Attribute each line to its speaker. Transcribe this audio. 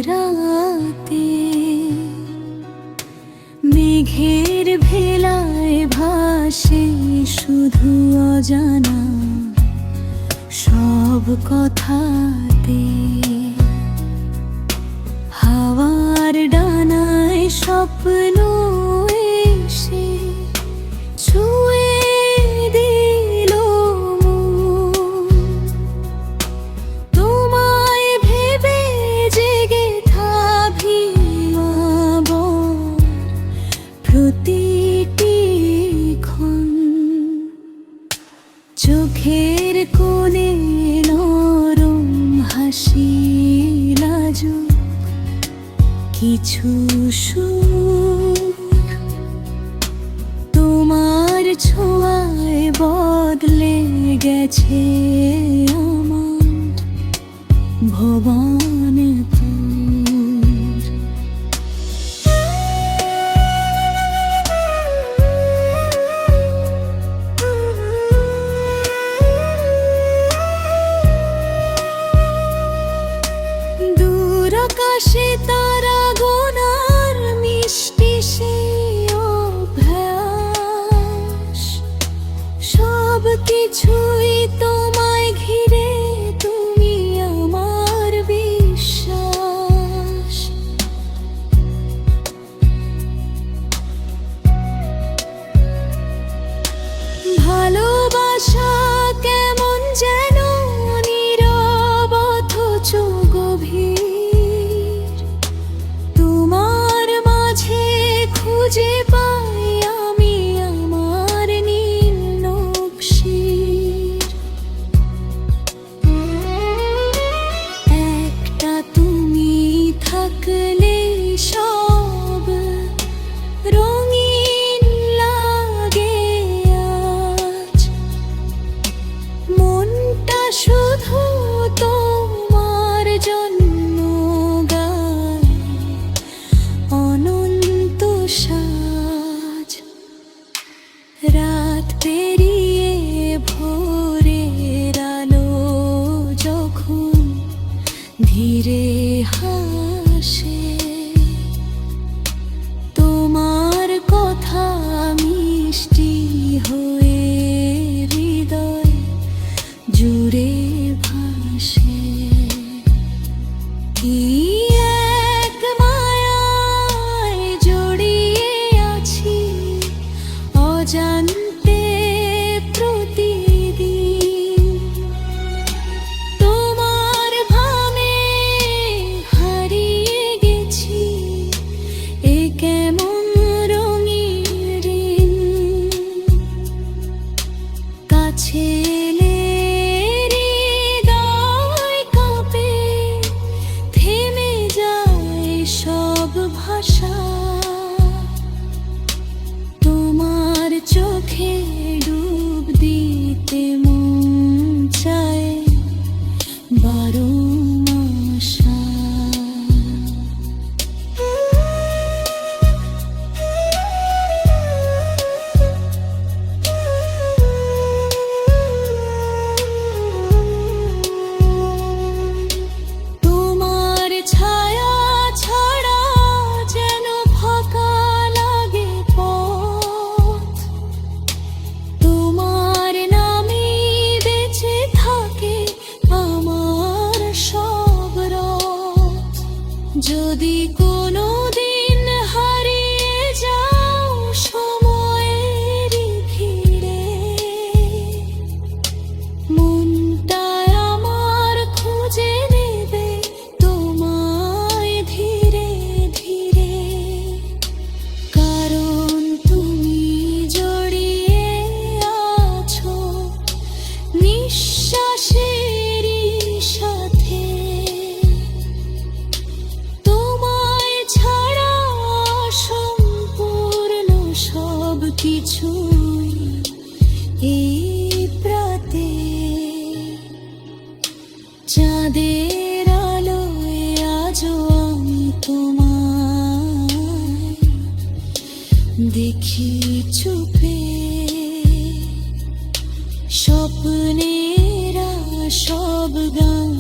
Speaker 1: রাতে মেঘের ভেলায় ভাসে শুধু অজানা সব কথাতে, হাওয়ার ডানায় স্বপ্ন এসে ছুঁয়ে দিল মন। তোমায় ভেবে জেগে থাকব প্রতিটি ক্ষণ, চোখের কোণে নরম হাসি লাজুক কিছু সুর, তোমার ছোঁয়ায় বদলে গেছে আমার ভুবনপুর। দূর আকাশে তারা গোনার মিষ্টি সে অভ্যাস, সব কিছুই তোমায় ঘিরে, তুমি আমার বিশ্বাস। ভালোবাসা কেমন যেন নীরব অথচ গভীর, তোমার মাঝে খুঁজে পাই আমি আমার নীল নকশির। একটা তুমি থাকলে সব রঙিন লাগে আজ, মনটা শুধু তোমার জন্য গায় অনন্ত সাজ। রাত পেরিয়ে ভোরের আলো যখন ধীরে হাসে, তোমার কথা মিষ্টি হয়ে হৃদয় জুড়ে ভাসে। কি এক মায়ায় জড়িয়ে আছি অজান্তে প্রতিদিন, তোমার ভাবে হারিয়ে গেছি এ কেমন রঙিন ঋণ। কাছে এলে হৃদয় কাঁপে, থেমে যায় সব ভাষা, তোমার চোখে ডুব দিতে মন চায় বারো মাসা। তোমার ছায়া ছাড়া যেন ফাঁকা লাগে পথ, তোমার নামে বেঁচে থাকে আমার সব রথ। যদি কোনো দিন হারিয়ে যাও সময়ের ভিড়ে, মনটা আমার খুঁজে নেবে তোমায় ধীরে ধীরে, কারণ তুমি জড়িয়ে আছো নিঃশ্বাসেরই সাথে। তোমায় ছাড়া সম্পূর্ণ সব কিছুই এই প্রাতে। চাঁদের আলোয় আজও আমি তোমায় দেখি চুপে, স্বপ্নেরা সব গান